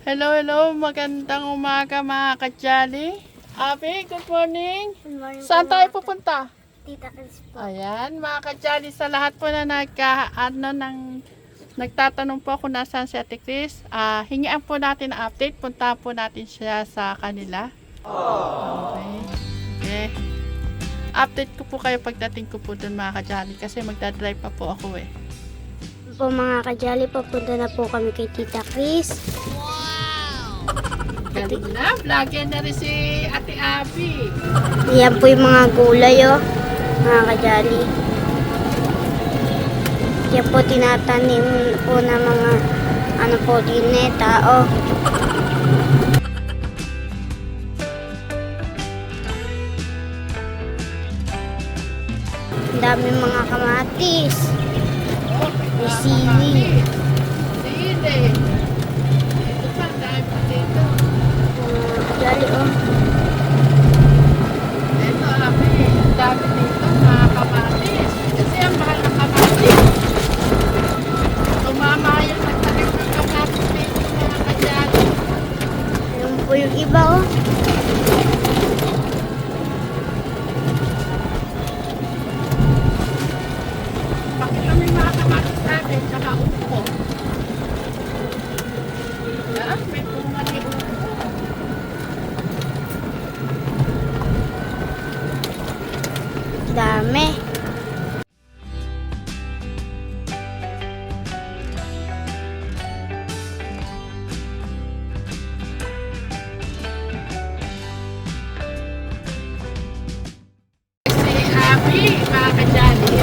Hello, hello. Magandang umaga mga kadyali. Abi, good morning. Good morning Saan po, tayo mga pupunta? Tita Chris po. Ayan, mga kadyali, sa lahat po na nagtatanong po kung nasaan si Ate Chris. Hingian po natin ang update. Punta po natin siya sa kanila. Okay. Okay. Update ko po kayo pagdating ko po dun mga kadyali kasi magdadrive pa po ako eh. Po mga kajali, papunta na po kami kay Tita Chris. Galing na, vlogger na rin si Ate Abby. Yan po yung mga gulay mga kajali. Yan po tinatanim po na mga ano po din tao. Ang dami mga kamatis. May sili. Sili. Ito pa, dahil pa dito. Mga kajali Ito, Abby, ang dami dito, mga kamatis. Kasi ang mahal ng kamatis. Tumama yung nagtanim ng kamatis dito, mga kadyali. Yan po yung iba Bakit kami mga kamatis natin, tsaka upo. May bunga ni upo. Dami. Si Abby, mga kadyali.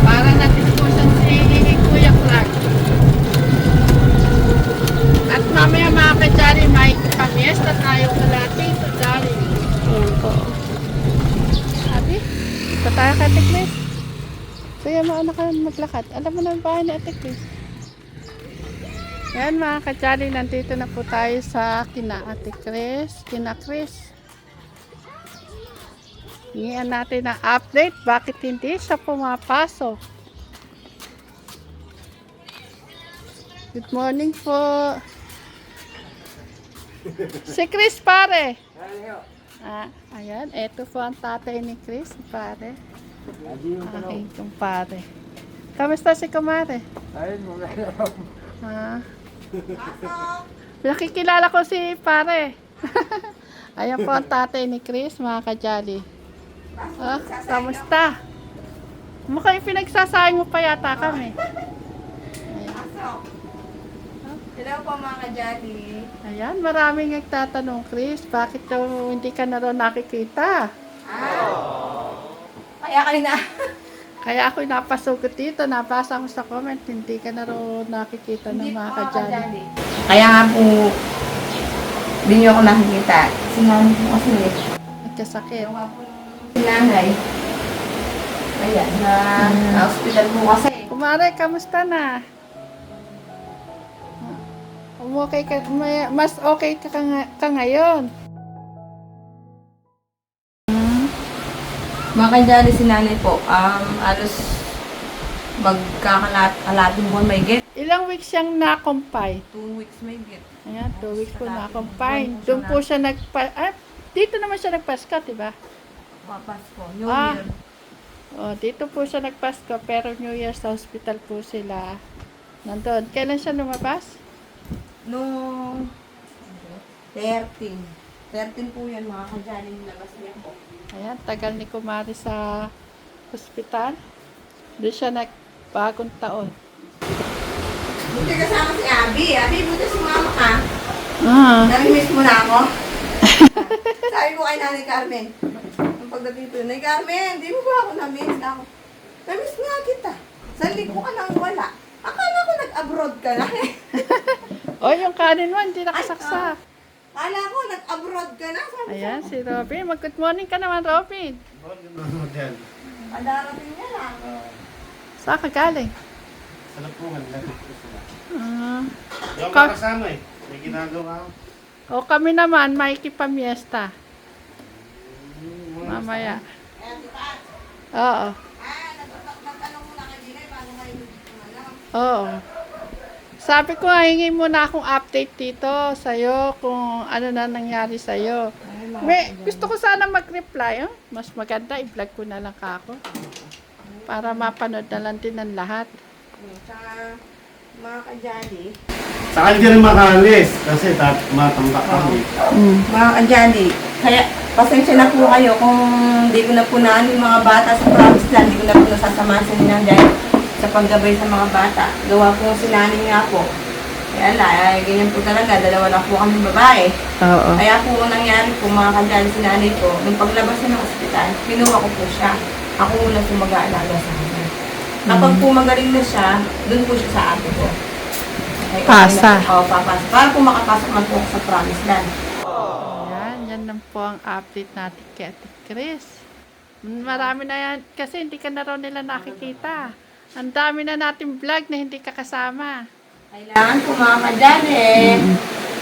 Para natin po siya si Kuya Clark. At mamaya mga kadyali, may pamiesta tayo kalati. Ito dali. Ayan po. Abby, ito tayo kay Ate Chris. Kuya, mauna ka maglakad. Alam mo na ang bahay ni Ate Chris. Yan mga kadyali, nandito na po tayo sa kina Ate Chris. Kina Chris. Hingian natin ang update. Bakit hindi siya pumapasok? Good morning po. Si Chris pare. Ayan. Ito po ang tatay ni Chris, si pare. Okay, itong pare. Kamusta si kumare? Ayun, maganda. Nakikilala ko si pare. Ayan po ang tatay ni Chris, mga kajali. Kamusta? Mukhang pinagsasayang mo pa yata kami. Hello po mga kajali. Ayan, maraming nagtatanong, Chris, bakit daw hindi ka na raw nakikita? Kaya kayo na. Kaya ako napasugot dito, nabasa ko sa comment, hindi ka na raw nakikita ng mga kajali. Kaya nga po, hindi niyo ako nakikita. Sinanay po kasi Nagkasakit. yung nga po sinanay. Ayan, na hospital po kasi. Kumare, kamusta na? Okay ka, mas okay ka ngayon. Mga kajali sinanay po, alos magkakalating buwan may get. Ilang weeks siyang na-confine? 2 weeks may get. Ayan, 2 weeks po na-confine. Doon po siya dito naman siya nagpasko, diba? Papas po, New Ah. Year. Dito po siya nagpasko, pero New Year sa hospital po sila. Nandun. Kailan siya lumabas? Noong 13. 13 po yan mga kajali nilabas niya po. Ayan, tagal ni Kumari sa hospital. Doon siya nagbagong taon. Buti kasama si Abby. Abby, buti sumama ka. Nami-miss mo na ako. Sabi ko kay Nanay Carmen, nung pagdating ko, Nanay Carmen, di mo ba ako na-miss? Na-miss nga kita. Sa ko ka nang wala. Akala ko nag-abroad ka na eh. Yung kanin mo, hindi nakasaksak. Akala ko nag-abroad ka na. Sabi Ayan, si Robin. Mag-good morning ka naman, Robin. Padarating niya lang. Saan ka galing? Sa lapungan, lapit ko sila. Yung Ka- kasama eh. May ginagawa ako. Kami naman, makikipamiesta. Mamaya. Oo. Nagtanong muna kay Gina, paano kayo Oo. Sabi ko, hingi muna akong update dito sa'yo kung ano na nangyari sa'yo. Gusto ko sana mag-reply. Oh? Mas maganda, i-vlog ko na lang ako. Para mapanood na lang din ng lahat. Tsaka, mga kajali. Saka hindi rin makaalis kasi matambak kami. Mga kajali. Kaya, pasensya na po kayo kung hindi ko na po naan yung mga bata sa province land. Hindi ko na po nasasamahan sa ninang dahil sa paggabay sa mga bata. Gawa po si nanay nga po. Kaya ganyan po talaga. Dalawa na po kami babae. Oo. Kaya po ang nangyari po mga kajali si nanay po, nung paglabas niya ng ospital, kinuha ko po siya. Ako muna po mag-aalaga sa kanya. Kapag po magaling na siya, doon po siya sa ate ko. Okay, Pasa. Oo, papasa. Para po makapasok man po ako sa promised land. Yan lang po ang update natin kay Ate Chris. Marami na yan, kasi hindi ka na raw nila nakikita. Ang dami na natin vlog na hindi ka kasama. Kailangan po mga kajali,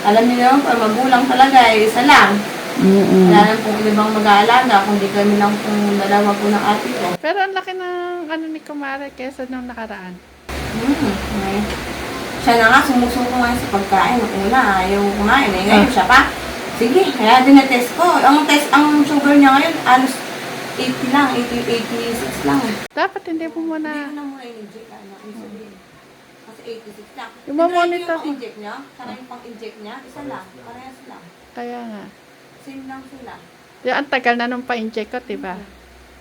alam niyo naman po, magulang talaga, isa lang. Wala lang pong ibang mag-aalaga, kundi kami lang pong dalawa po ng ate ko. Pero ang laki ng ano ni Kumare kesa nung nakaraan. Okay. Siya na nga, sumusuko ngayon sa pagkain. Una, ayaw kumain. Ngayon siya pa. Sige, kaya din na-test ko. Ang sugar niya ngayon, alos 80 lang, 86 lang. Dapat hindi mo Hindi muna... ko na muna in-inject, insulin. Kasi 86 lang. Yung mamonitor Yung ko. pang-inject niya, saka yung pang-inject niya, isa lang. Parehas lang. Kaya nga. Same lang sila. Yung ang tagal na nung pa-inject ko, diba?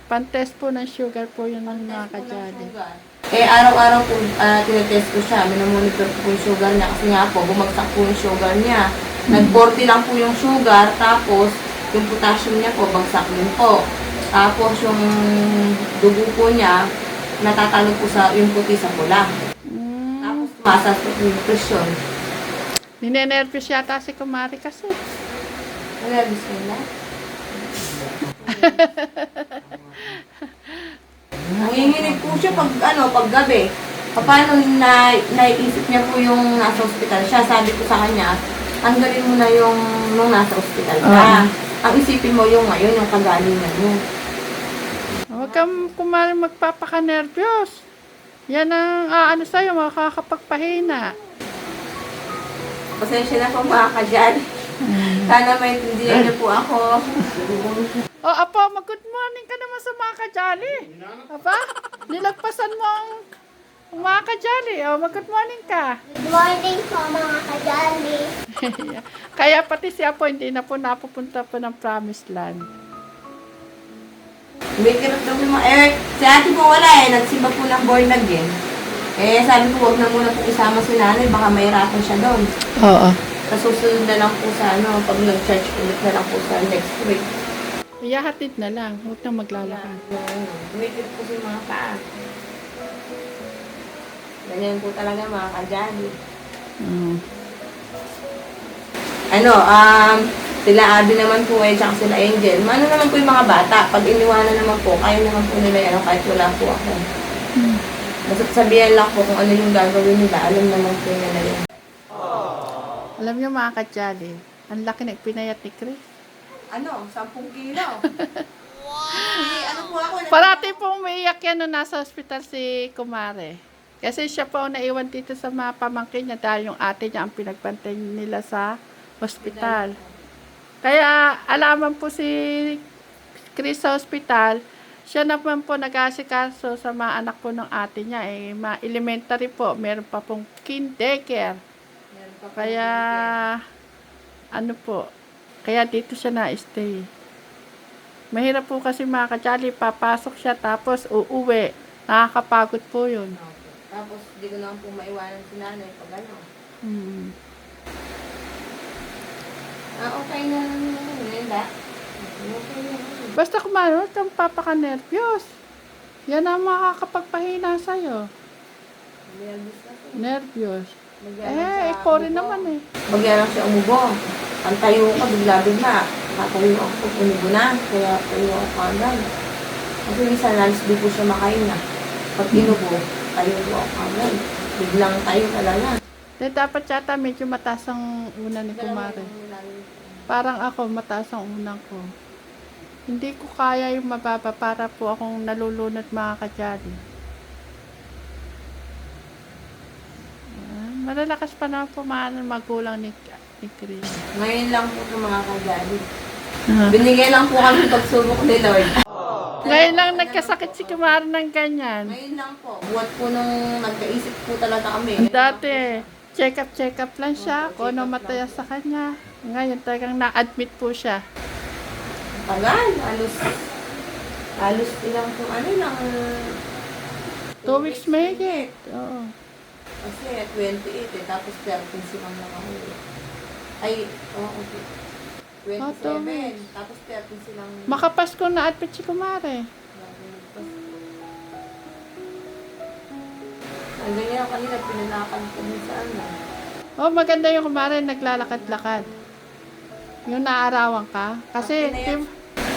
Pan-test po ng sugar po yun ng mga Test ko ng kajali. sugar. Eh, araw-araw po, tinetest ko siya. Minomonitor ko po yung sugar niya. Kasi nga po, bumagsak po yung sugar niya. Nag-40 lang po yung sugar. Tapos, yung potassium niya po, bagsak din po. Tapos, yung dugo po niya, natatalo po sa yung puti sa pula. Tapos, tumasas po yung presyon. Ninenervous yata si Kumari kasi. Nervous ka na? Nanginginig po siya pag gabi. Paano naiisip niya po yung nasa ospital siya? Sabi ko sa kanya, tanggalin mo na yung nung nasa ospital ka. Ang isipin mo yung ngayon, yung kagalingan mo. Huwag kang Kumari magpapaka-nervous. Yan ang ano sa'yo, makakapagpahina. Pasensya na po mga kajal. Sana maintindihan niyo po ako. O, Apo, mag-good morning ka naman sa mga kajali. Aba, nilagpasan mo ang mga kajali. O, mag-good morning ka. Good morning po mga kajali. Kaya pati si Apo, hindi na po napupunta po ng Promised Land. May kirot daw yung si ate po wala nagsimba po ng born again. Sabi ko, huwag na muna po isama si nanay, baka mahirapan siya doon. Oo. Susunod na lang po sa pag nag-charge ulit na lang po sa next week. Iyahatid na lang, huwag na maglalakad. Tumitid po si mga paa. Ganyan po talaga mga kajali. Sila Abby naman po tsaka sila Angel. Ano naman po yung mga bata? Pag iniwanan naman po, kaya naman po nila kahit wala po ako. Basta sabihan lang po kung ano yung gagawin nila. Alam naman po nila yun. Alam niyo mga kajali, ang laki na pinayat ni Chris. 10 kilo. Wow! Po ako? Parati pong umiiyak yan nung nasa hospital si Kumare. Kasi siya po ang naiwan dito sa mga pamangkin niya dahil yung ate niya ang pinagbantay nila sa hospital. Kaya alaman po si Chris sa hospital, siya naman po nag-asikaso sa mga anak po ng ate niya. Mga elementary po, meron pa pong kinder. Kaya, kaya dito siya na-stay. Mahirap po kasi mga kajali, papasok siya tapos uuwi. Nakakapagod po yun. Tapos, di ko naman po maiwanan si nanay pag ano. Okay na yun, da? Okay na yun. Basta kumano, huwag kang papaka-nervyos. Yan ang makakapagpahina sa'yo. Nervyos. Ikaw rin naman eh. Bagyan lang siya umubo. Ang tayo ko, bigla-bigla. Katayo ako, umubo na. Kaya tayo ako kagad. Kasi minsan, nalis di po siya makain na. Pag inubo, tayo ako kagad. Biglang tayo talaga. Dapat yata medyo mataas ang una ni Kumare. Parang ako, mataas ang unang ko. Hindi ko kaya yung mababa para po akong nalulunod mga kajali. Malalakas pa na po mga magulang ni Chris. Ngayon lang po ito mga kajali. Ah. Binigay lang po kami pagsubok ni Lord. Ngayon lang nagkasakit si Kumare ng ganyan. Ngayon lang po. Buhat po nung nagkaisip po talaga kami. Dati, check up lang siya kung ano mataya sa kanya. Ngayon talagang na-admit po siya. Tagal. Halos ilang po lang. 2 weeks may higit. Oo. Kasi 28 tapos 13 silang nakahuli. Ay, okay. 27, tapos 13 silang... Makapasko na-admit si Kumare. Ang ganyan kanina, pinanakan ko din sa ano. Oh, maganda yung Kumare naglalakad-lakad. Yung naarawan ka. Kasi,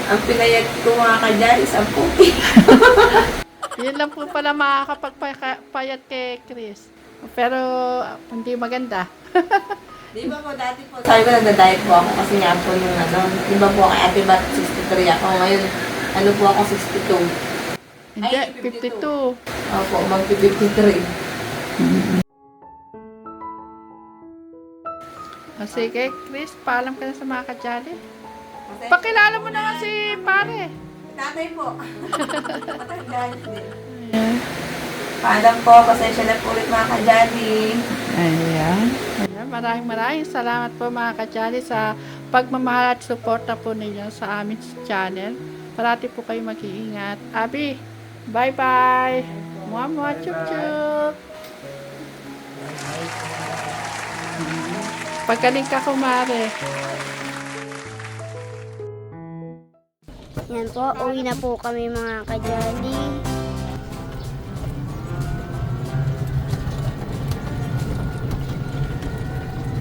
Ang pinayag ko mga kajali, 10. yun lang po pala makakapagpayat kay Chris. Pero, hindi maganda. Di ba po dati po, sabi ko nagda-diet po ako kasi nga po yung ano, di ba po kay Ate Bat 63 ako, ngayon ano po ako 62. Hindi, Ay, 52. Opo, mag-53. O sige, Chris, paalam ka na sa mga kajali. Kasi, Pakilala mo naman si pare. tatay po. Matandaan din. Ayan. Paalam po, pasensya na po ulit mga kajali. Ayan. Ayan. Maraming salamat po mga kajali sa pagmamahal at suporta po ninyo sa aming channel. Parati po kayo mag-iingat. Abi, bye-bye. Mua-mua, chup-chup. Pagaling ka, Kumare. Yan po, uwi na po kami mga kajali.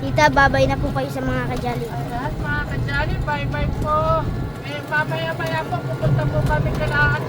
Tita, babay na po kayo sa mga kajali. Ayan, mga kajali, bye-bye po. Eh, mamaya-maya po, pupunta po kami kailangan